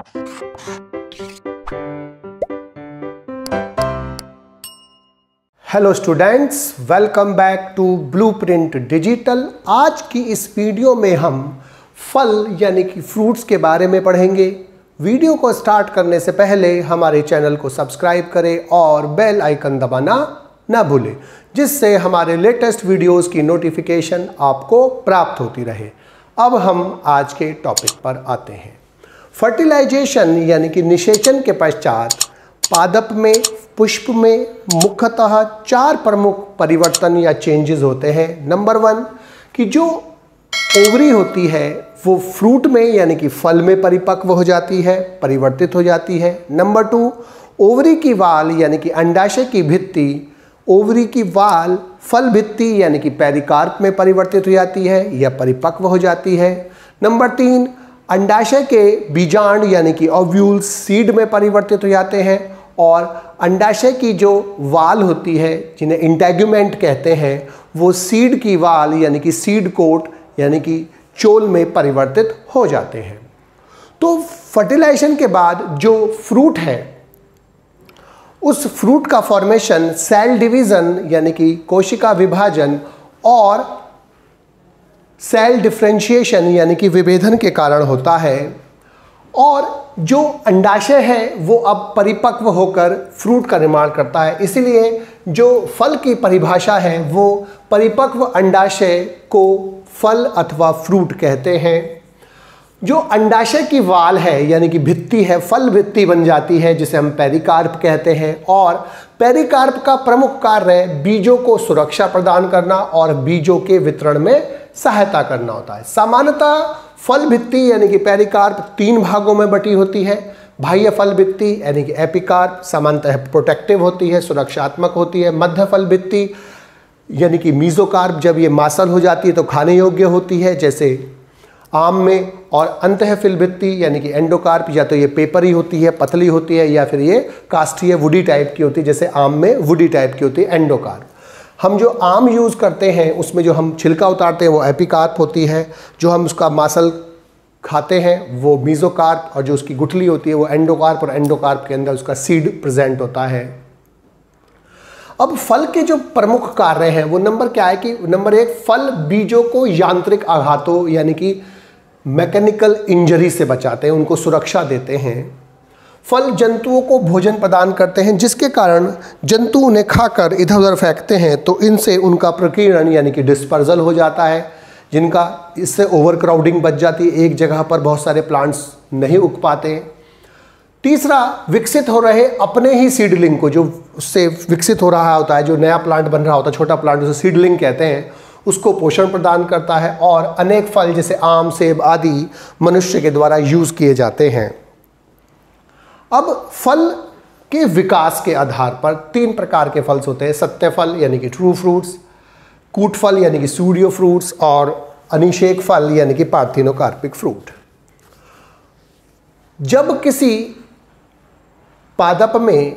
Hello students, welcome back to blueprint digital. आज की इस वीडियो में हम फल यानी कि फ्रूट्स के बारे में पढ़ेंगे। वीडियो को स्टार्ट करने से पहले हमारे चैनल को सब्सक्राइब करें और बेल आइकन दबाना ना भूलें, जिससे हमारे लेटेस्ट वीडियोस की नोटिफिकेशन आपको प्राप्त होती रहे। अब हम आज के टॉपिक पर आते हैं। फर्टिलाइजेशन यानी कि निषेचन के पश्चात पादप में, पुष्प में मुख्यतः 4 प्रमुख परिवर्तन या चेंजेस होते हैं। नंबर 1 कि जो ओवरी होती है वो फ्रूट में यानी कि फल में परिपक्व हो जाती है, परिवर्तित हो जाती है। नंबर 2 ओवरी की वाल यानी कि अंडाशय की भित्ति, ओवरी की वाल फल भित्ति यानी कि पेरिकार्प में परिवर्तित हो जाती है या परिपक्व हो जाती है। नंबर 3 अंडाशय के बीजांड यानी कि ओव्यूल्स सीड में परिवर्तित हो जाते हैं और अंडाशय की जो वाल होती है, जिन्हें इंटेगुमेंट कहते हैं, वो सीड की वाल यानी कि सीड कोट यानी कि चोल में परिवर्तित हो जाते हैं। तो फर्टिलाइजेशन के बाद जो फ्रूट है, उस फ्रूट का फॉर्मेशन सेल डिवीजन यानी कि कोशिका विभाजन और सेल डिफरेंशिएशन यानी कि विभेदन के कारण होता है। और जो अंडाशय है वो अब परिपक्व होकर फ्रूट का निर्माण करता है। इसीलिए जो फल की परिभाषा है वो परिपक्व अंडाशय को फल अथवा फ्रूट कहते हैं। जो अंडाशय की वाल है यानी कि भित्ति है, फल भित्ति बन जाती है, जिसे हम पेरिकार्प कहते हैं। और पेरिकार्प का प्रमुख कार्य बीजों को सुरक्षा प्रदान करना और बीजों के वितरण में सहायता करना होता है। सामान्यतः फल भित्ति यानी कि पेरिकार्प 3 भागों में बटी होती है। बाह्य फल भित्ति यानी कि एपिकार्प सामान्यतः प्रोटेक्टिव होती है, सुरक्षात्मक होती है। मध्य फल भित्ति यानी कि मीजोकार्प जब ये मांसल हो जाती है तो खाने योग्य होती है, जैसे आम में। और अंतः फल भित्ति यानी कि एंडोकार्प या तो ये पेपरी होती है, पतली होती है, या फिर ये काष्ठीय वुडी टाइप की होती है, जैसे आम में वुडी टाइप की होती है एंडोकार्प। हम जो आम यूज़ करते हैं उसमें जो हम छिलका उतारते हैं वो एपिकार्प होती है, जो हम उसका मांसल खाते हैं वो मीजोकार्प, और जो उसकी गुठली होती है वो एंडोकार्प, और एंडोकार्प के अंदर उसका सीड प्रेजेंट होता है। अब फल के जो प्रमुख कार्य हैं वो नंबर क्या है कि नंबर 1 फल बीजों को यांत्रिक आघातों यानी कि मैकेनिकल इंजरी से बचाते हैं, उनको सुरक्षा देते हैं। फल जंतुओं को भोजन प्रदान करते हैं, जिसके कारण जंतु उन्हें खाकर इधर उधर फेंकते हैं तो इनसे उनका प्रकीर्णन यानी कि डिस्पर्जल हो जाता है, जिनका इससे ओवरक्राउडिंग बच जाती है, एक जगह पर बहुत सारे प्लांट्स नहीं उग पाते। तीसरा, विकसित हो रहे अपने ही सीडलिंग को, जो उससे विकसित हो रहा होता है, जो नया प्लांट बन रहा होता है, छोटा प्लांट उसे सीडलिंग कहते हैं, उसको पोषण प्रदान करता है। और अनेक फल जैसे आम, सेब आदि मनुष्य के द्वारा यूज किए जाते हैं। अब फल के विकास के आधार पर 3 प्रकार के फल होते हैं। सत्य फल यानी कि ट्रू फ्रूट्स, कूट फल यानी कि सूडियो फ्रूट्स, और अनिषेक फल यानी कि पार्थिनोकार्पिक फ्रूट। जब किसी पादप में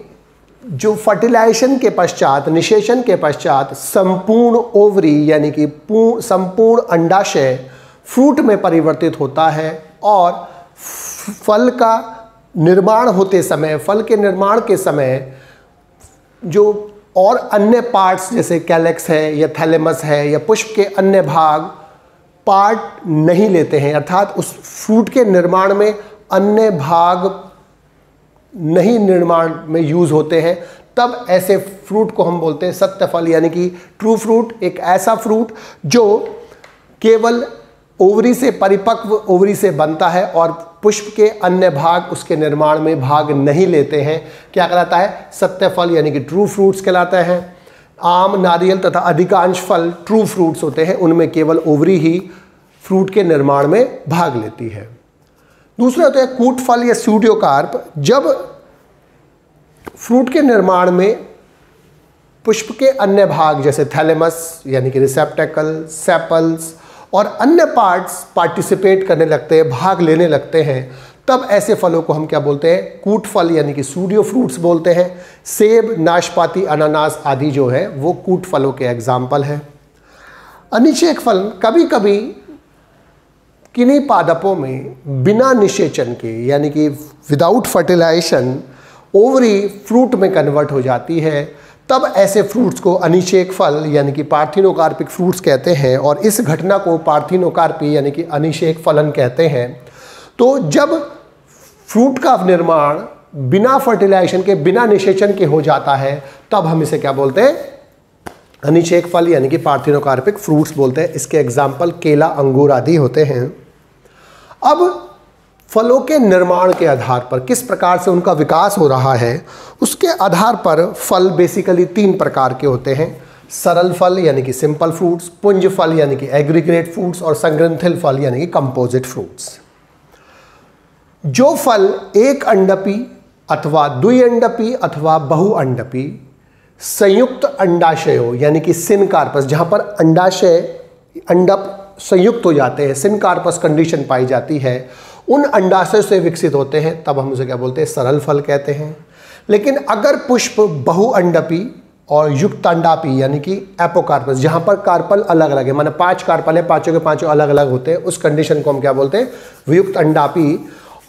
जो फर्टिलाइजेशन के पश्चात, निषेचन के पश्चात संपूर्ण ओवरी यानी कि संपूर्ण अंडाशय फ्रूट में परिवर्तित होता है, और फल का निर्माण होते समय, फल के निर्माण के समय जो और अन्य पार्ट्स जैसे कैलेक्स है या थैलेमस है या पुष्प के अन्य भाग पार्ट नहीं लेते हैं, अर्थात उस फ्रूट के निर्माण में अन्य भाग नहीं निर्माण में यूज होते हैं, तब ऐसे फ्रूट को हम बोलते हैं सत्य फल यानी कि ट्रू फ्रूट। एक ऐसा फ्रूट जो केवल ओवरी से, परिपक्व ओवरी से बनता है और पुष्प के अन्य भाग उसके निर्माण में भाग नहीं लेते हैं, क्या कहलाता है? सत्य फल यानी कि ट्रू फ्रूट्स कहलाते हैं। आम, नारियल तथा अधिकांश फल ट्रू फ्रूट्स होते हैं, उनमें केवल ओवरी ही फ्रूट के निर्माण में भाग लेती है। दूसरे होते हैं कूट फल या सूडियोकार्प। जब फ्रूट के निर्माण में पुष्प के अन्य भाग जैसे थैलेमस यानी कि रिसेप्टेकल, सेपल्स और अन्य पार्ट्स पार्टिसिपेट करने लगते हैं, भाग लेने लगते हैं, तब ऐसे फलों को हम क्या बोलते हैं? कूट फल यानी कि सूडियो फ्रूट्स बोलते हैं। सेब, नाशपाती, अनानास आदि जो है वो कूट फलों के एग्जाम्पल हैं। अनिषेक फल कभी कभी किन्हीं पादपों में बिना निषेचन के यानी कि विदाउट फर्टिलाइजेशन ओवरी फ्रूट में कन्वर्ट हो जाती है, तब ऐसे फ्रूट्स को अनिषेक फल यानी कि पार्थिनोकार्पिक फ्रूट्स कहते हैं और इस घटना को पार्थिनोकार्पी यानी कि अनिषेक फलन कहते हैं। तो जब फ्रूट का निर्माण बिना फर्टिलाइजेशन के, बिना निषेचन के हो जाता है, तब हम इसे क्या बोलते हैं? अनिषेक फल यानी कि पार्थिनोकार्पिक फ्रूट्स बोलते हैं। इसके एग्जाम्पल केला, अंगूर आदि होते हैं। अब फलों के निर्माण के आधार पर किस प्रकार से उनका विकास हो रहा है, उसके आधार पर फल बेसिकली 3 प्रकार के होते हैं। सरल फल यानी कि सिंपल फ्रूट्स, पुंज फल यानी कि एग्रीगेट फ्रूट्स और संग्रंथिल फल यानी कि कंपोजिट फ्रूट्स। जो फल एक अंडपी अथवा द्विअंडपी अथवा बहुअंडपी संयुक्त अंडाशयों यानी कि सिनकार्पस, जहां पर अंडाशय अंडप संयुक्त हो जाते हैं, सिनकार्पस कंडीशन पाई जाती है, उन अंडाशय से विकसित होते हैं, तब हम उसे क्या बोलते हैं? सरल फल कहते हैं। लेकिन अगर पुष्प बहुअंडपी और युक्तांडापी यानी कि एपोकार्पस, जहां पर कार्पल अलग अलग है, माने 5 कार्पल है, पांचों के पांचों अलग अलग होते हैं, उस कंडीशन को हम क्या बोलते हैं? वियुक्त अंडापी।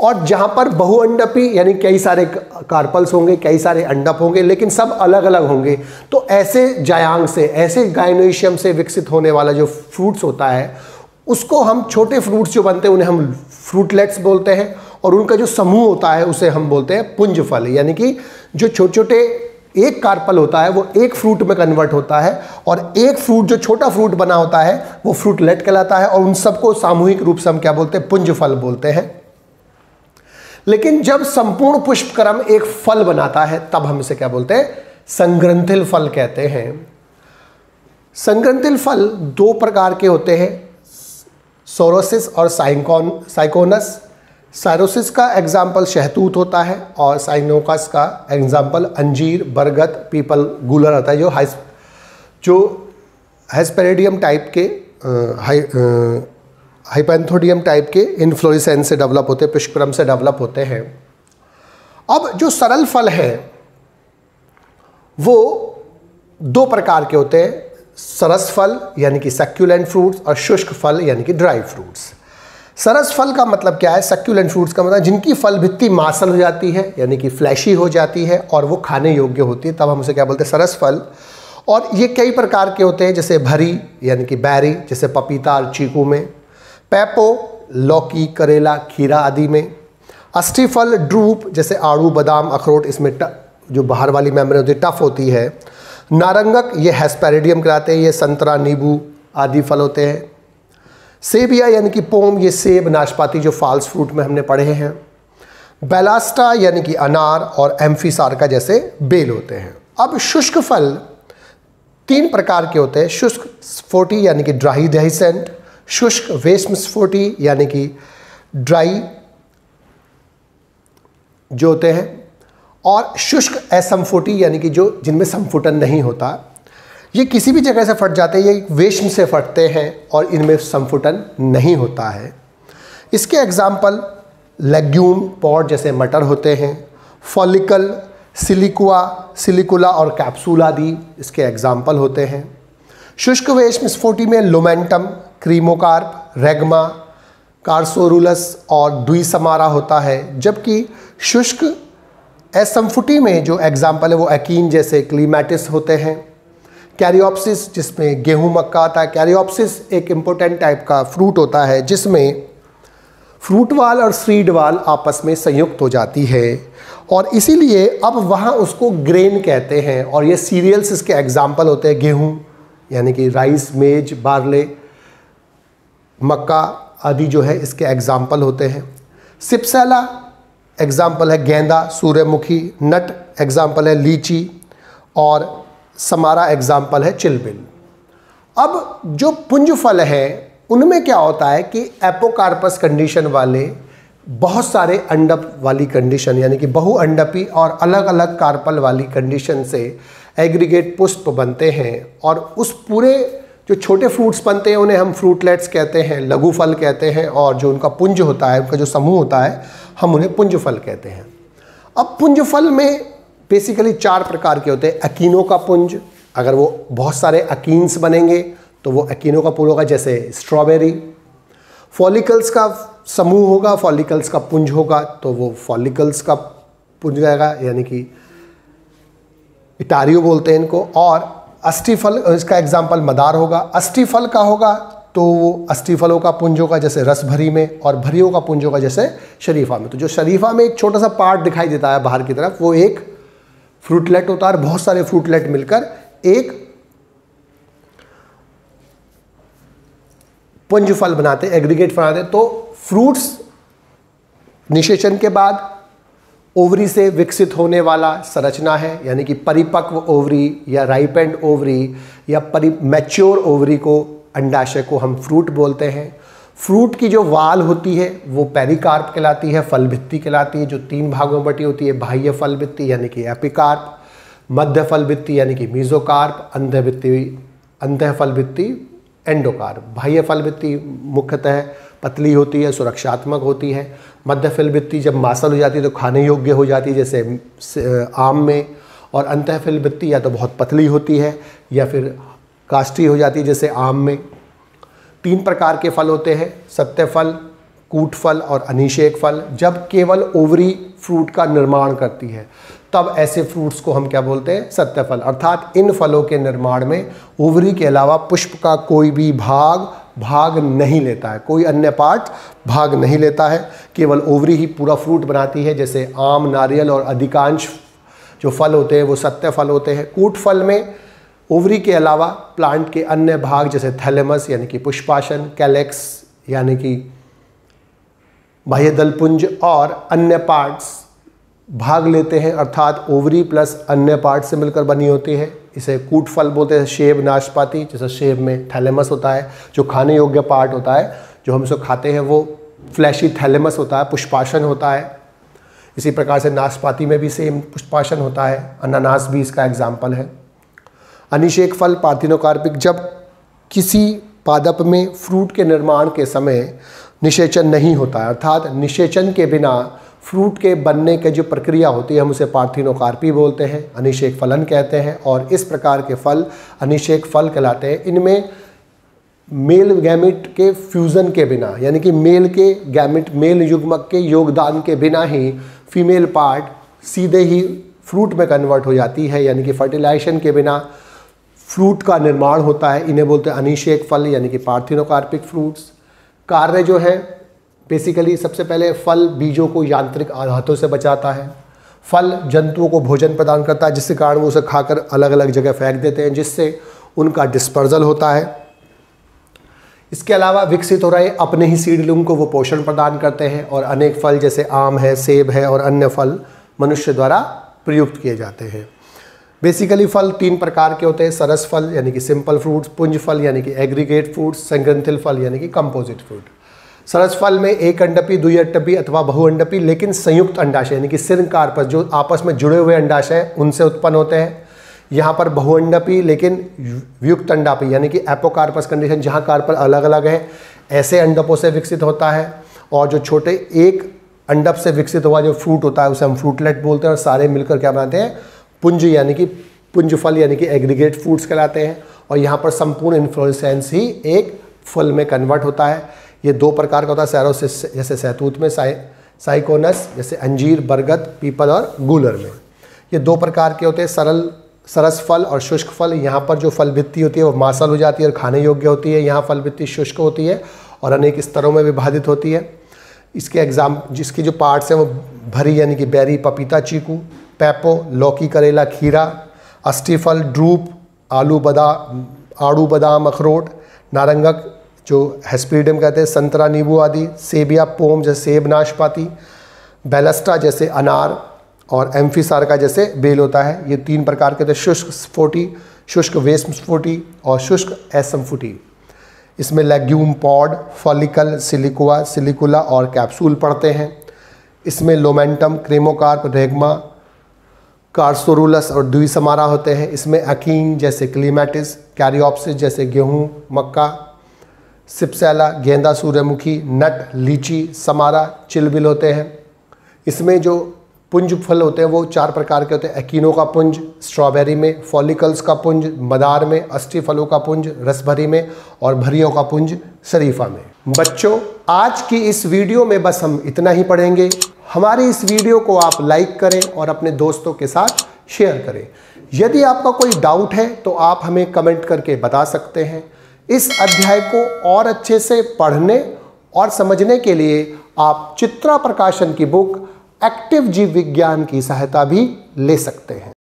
और जहां पर बहुअंडपी यानी कई सारे कार्पल्स होंगे, कई सारे अंडप होंगे, लेकिन सब अलग अलग होंगे, तो ऐसे जायांग से, ऐसे गायनोइशियम से विकसित होने वाला जो फ्रूट्स होता है, उसको हम, छोटे फ्रूट्स जो बनते हैं उन्हें हम फ्रूटलेट्स बोलते हैं, और उनका जो समूह होता है उसे हम बोलते हैं पुंज फल। यानी कि जो छोटे छोटे एक कार्पल होता है वो एक फ्रूट में कन्वर्ट होता है, और एक फ्रूट जो छोटा फ्रूट बना होता है वो फ्रूटलेट कहलाता है, और उन सबको सामूहिक रूप से हम क्या बोलते हैं? पुंज फल बोलते हैं। लेकिन जब संपूर्ण पुष्पक्रम एक फल बनाता है, तब हम इसे क्या बोलते हैं? संग्रंथिल फल कहते हैं। संग्रंथिल फल 2 प्रकार के होते हैं, सोरोसिस और साइकोनस। साइरोसिस का एग्जाम्पल शहतूत होता है और साइनोकस का एग्जाम्पल अंजीर, बरगद, पीपल, गूलर होता है, जो हेस्पेरिडियम टाइप के, हाइपेंथोडियम टाइप के इन्फ्लोरेसेंस से डेवलप होते हैं, पुष्पक्रम से डेवलप होते हैं। अब जो सरल फल है वो 2 प्रकार के होते हैं, सरस फल यानी कि सक्यूलेंट फ्रूट्स और शुष्क फल यानी कि ड्राई फ्रूट्स। सरस फल का मतलब क्या है? सक्यूलेंट फ्रूट्स का मतलब जिनकी फल भित्ति मांसल हो जाती है यानी कि फ्लैशी हो जाती है और वो खाने योग्य होती है, तब हम उसे क्या बोलते हैं? सरस फल। और ये कई प्रकार के होते हैं, जैसे भरी यानी कि बैरी, जैसे पपीता और चीकू में, पैपो लौकी, करेला, खीरा आदि में, अस्थि फल ड्रूप जैसे आड़ू, बादाम, अखरोट, इसमें जो बाहर वाली मेम्ब्रेन होती है टफ होती है, नारंगक ये हेस्पेरिडियम कहलाते हैं, ये संतरा, नींबू आदि फल होते हैं, सेबिया यानी कि पोम, ये सेब, नाशपाती जो फॉल्स फ्रूट में हमने पढ़े हैं, बेलास्टा यानी कि अनार, और एम्फीसार्का जैसे बेल होते हैं। अब शुष्क फल 3 प्रकार के होते हैं, शुष्क स्फोटी यानी कि ड्राई डेहिसेंट, शुष्क वेश्म स्फोटी यानी कि ड्राई जो होते हैं, और शुष्क असंफुटी यानी कि जो जिनमें संफुटन नहीं होता। ये किसी भी जगह से फट जाते हैं, ये वेश्म से फटते हैं और इनमें संफुटन नहीं होता है। इसके एग्जाम्पल लेग्यूम पॉड जैसे मटर होते हैं, फॉलिकल, सिलिकुला और कैप्सूल आदि इसके एग्जाम्पल होते हैं। शुष्क वेश्म स्फोटी में लुमेंटम, क्रीमोकार्प, रेगमा, कार्सोरुलस और द्विसमारा होता है, जबकि शुष्क असंफुटी में जो एग्जाम्पल है वो एकीन जैसे क्लीमैटिस होते हैं। कैरियोप्सिस जिसमें गेहूं मक्का आता है, कैरियोप्सिस एक इम्पोर्टेंट टाइप का फ्रूट होता है जिसमें फ्रूट वाल और सीड वाल आपस में संयुक्त हो जाती है, और इसीलिए अब वहाँ उसको ग्रेन कहते हैं। और ये सीरियल्स इसके एग्जाम्पल होते हैं, गेहूं यानी कि राइस, मेज, बार्ले, मक्का आदि जो है इसके एग्जाम्पल होते हैं। सिप्सेला एग्जाम्पल है गेंदा, सूर्यमुखी, नट एग्जाम्पल है लीची, और समारा एग्जाम्पल है चिलबिल। अब जो पुंज फल है उनमें क्या होता है कि एपोकार्पस कंडीशन वाले बहुत सारे अंडप वाली कंडीशन यानी कि बहुअंडपी और अलग अलग कार्पल वाली कंडीशन से एग्रीगेट पुष्प बनते हैं, और उस पूरे जो छोटे फ्रूट्स बनते हैं उन्हें हम फ्रूटलेट्स कहते हैं, लघु फल कहते हैं, और जो उनका पुंज होता है, उनका जो समूह होता है, हम उन्हें पुंज फल कहते हैं। अब पुंज फल में बेसिकली 4 प्रकार के होते हैं। अकीनों का पुंज, अगर वो बहुत सारे अकीन्स बनेंगे तो वो अकीनों का पुल होगा, जैसे स्ट्रॉबेरी। फॉलिकल्स का समूह होगा, फॉलिकल्स का पुंज होगा, तो वो फॉलिकल्स का पुंज रहेगा, यानी कि इटारियो बोलते हैं इनको। और अस्टिफल, इसका एग्जाम्पल मदार होगा। अस्टिफल का होगा तो वो अस्टिफलों का पुंज होगा जैसे रस भरी में, और भरियों का पुंज होगा जैसे शरीफा में। तो जो शरीफा में एक छोटा सा पार्ट दिखाई देता है बाहर की तरफ, वो एक फ्रूटलेट होता है, और बहुत सारे फ्रूटलेट मिलकर एक पुंज फल बनाते, एग्रीगेट बनाते। तो फ्रूट्स निषेचन के बाद ओवरी से विकसित होने वाला संरचना है, यानी कि परिपक्व ओवरी या राइपेंड ओवरी या मैच्योर ओवरी को, अंडाशय को हम फ्रूट बोलते हैं। फ्रूट की जो वाल होती है वो पेरिकार्प कहलाती है, फल भित्ति कहलाती है, जो 3 भागों में बटी होती है। बाह्य फल भित्ति यानी कि एपिकार्प, मध्य फल भित्ति यानी कि मीजोकार्प, अंतः फल भित्ति एंडोकार्प। बाह्य फल भित्ति मुख्यतः पतली होती है, सुरक्षात्मक होती है। मध्य फल भित्ति जब मांसल हो जाती है तो खाने योग्य हो जाती है, जैसे आम में। और अंतः फल भित्ति या तो बहुत पतली होती है या फिर काष्ठी हो जाती है, जैसे आम में। 3 प्रकार के फल होते हैं, सत्य फल, कूट फल और अनिषेक फल। जब केवल ओवरी फ्रूट का निर्माण करती है तब ऐसे फ्रूट्स को हम क्या बोलते हैं, सत्य फल। अर्थात इन फलों के निर्माण में ओवरी के अलावा पुष्प का कोई भी भाग नहीं लेता है, कोई अन्य पार्ट भाग नहीं लेता है, केवल ओवरी ही पूरा फ्रूट बनाती है। जैसे आम, नारियल और अधिकांश जो फल होते हैं वो सत्य फल होते हैं। कूट फल में ओवरी के अलावा प्लांट के अन्य भाग जैसे थैलेमस यानी कि पुष्पाशन, कैलेक्स यानी कि बाह्य दलपुंज और अन्य पार्ट्स भाग लेते हैं, अर्थात ओवरी प्लस अन्य पार्ट से मिलकर बनी होती है। इसे कूट फल बोलते हैं। सेब, नाशपाती, जैसे सेब में थैलेमस होता है जो खाने योग्य पार्ट होता है, जो हम सब खाते हैं वो फ्लैशी थैलेमस होता है, पुष्पाशन होता है। इसी प्रकार से नाशपाती में भी सेम पुष्पाशन होता है। अनानास भी इसका एग्जाम्पल है। अनिषेक फल पार्थिनोकार्पिक, जब किसी पादप में फ्रूट के निर्माण के समय निषेचन नहीं होता है, अर्थात निषेचन के बिना फ्रूट के बनने की जो प्रक्रिया होती है हम उसे पार्थिनोकार्पी बोलते हैं, अनिषेक फलन कहते हैं। और इस प्रकार के फल अनिषेक फल कहलाते हैं। इनमें मेल गैमेट के फ्यूज़न के बिना, यानी कि मेल के गैमेट, मेल युग्मक के योगदान के बिना ही फीमेल पार्ट सीधे ही फ्रूट में कन्वर्ट हो जाती है, यानी कि फर्टिलाइजेशन के बिना फ्रूट का निर्माण होता है। इन्हें बोलते हैं अनिषेक फल यानी कि पार्थिनोकार्पिक फ्रूट्स। कार्य जो है बेसिकली सबसे पहले फल बीजों को यांत्रिक आघातों से बचाता है। फल जंतुओं को भोजन प्रदान करता है, जिसके कारण वो उसे खाकर अलग अलग जगह फेंक देते हैं, जिससे उनका डिस्पर्जल होता है। इसके अलावा विकसित हो रहे अपने ही सीडलिंग को वो पोषण प्रदान करते हैं। और अनेक फल जैसे आम है, सेब है और अन्य फल मनुष्य द्वारा प्रयुक्त किए जाते हैं। बेसिकली फल 3 प्रकार के होते हैं, सरस फल यानी कि सिंपल फ्रूट्स, पुंज फल यानी कि एग्रीगेट फ्रूट्स, संग्रंथिल फल यानी कि कंपोजिट फ्रूट। सरस फल में एक अंडपी, द्विअंडपी अथवा बहुअंडपी लेकिन संयुक्त अंडाशय यानी कि सिर्न कार्पस, जो आपस में जुड़े हुए अंडाशय हैं उनसे उत्पन्न होते हैं। यहाँ पर बहुअंडपी लेकिन वियुक्त अंडापी यानी कि एपोकार्पस कंडीशन, जहाँ कार्पल अलग अलग है, ऐसे अंडपों से विकसित होता है। और जो छोटे एक अंडप से विकसित हुआ जो फ्रूट होता है उसे हम फ्रूटलेट बोलते हैं। और सारे मिलकर क्या बनाते हैं, पुंज यानी कि पुंज फल यानी कि एग्रीगेट फ्रूट्स कहलाते हैं। और यहाँ पर संपूर्ण इन्फ्लोरेसेंस ही एक फल में कन्वर्ट होता है। ये 2 प्रकार का होता है, सैरोसिस जैसे सहतूत में, साइकोनस जैसे अंजीर, बरगद, पीपल और गूलर में। ये 2 प्रकार के होते हैं, सरस फल और शुष्क फल। यहाँ पर जो फल भित्ति होती है वो मांसल हो जाती है और खाने योग्य होती है। यहाँ फल भित्ति शुष्क होती है और अनेक स्तरों में विभाजित होती है। इसके जिसकी जो पार्ट्स हैं वो भरी यानी कि बेरी, पपीता, चीकू, पैपो, लौकी, करेला, खीरा, अस्टिफल, ड्रूप, आड़ू, बादाम, अखरोट, नारंगक जो हेस्पीडियम कहते हैं, संतरा, नींबू आदि, सेबिया, पोम जैसे सेब, नाशपाती, बेलस्टा जैसे अनार और एम्फीसार्का जैसे बेल होता है। ये 3 प्रकार के होते हैं, शुष्क स्फोटी, शुष्क वेस्म स्फोटी और शुष्क एसम्फुटी। इसमें लेग्यूम, पॉड, फॉलिकल, सिलिकुला और कैप्सूल पड़ते हैं। इसमें लोमेंटम, क्रेमोकार्प, रेगमा, कार्सोरुलस और द्विसमारा होते हैं। इसमें अकीन जैसे क्लीमेटिस, कैरियोप्सिस जैसे गेहूँ, मक्का, सिप्सेला, गेंदा, सूर्यमुखी, नट, लीची, समारा, चिलबिल होते हैं। इसमें जो पुंज फल होते हैं वो 4 प्रकार के होते हैं। एकिनो का पुंज स्ट्रॉबेरी में, फॉलिकल्स का पुंज मदार में, अष्टी फलों का पुंज रसभरी में और भरियों का पुंज शरीफा में। बच्चों, आज की इस वीडियो में बस हम इतना ही पढ़ेंगे। हमारी इस वीडियो को आप लाइक करें और अपने दोस्तों के साथ शेयर करें। यदि आपका कोई डाउट है तो आप हमें कमेंट करके बता सकते हैं। इस अध्याय को और अच्छे से पढ़ने और समझने के लिए आप चित्रा प्रकाशन की बुक एक्टिव जीव विज्ञान की सहायता भी ले सकते हैं।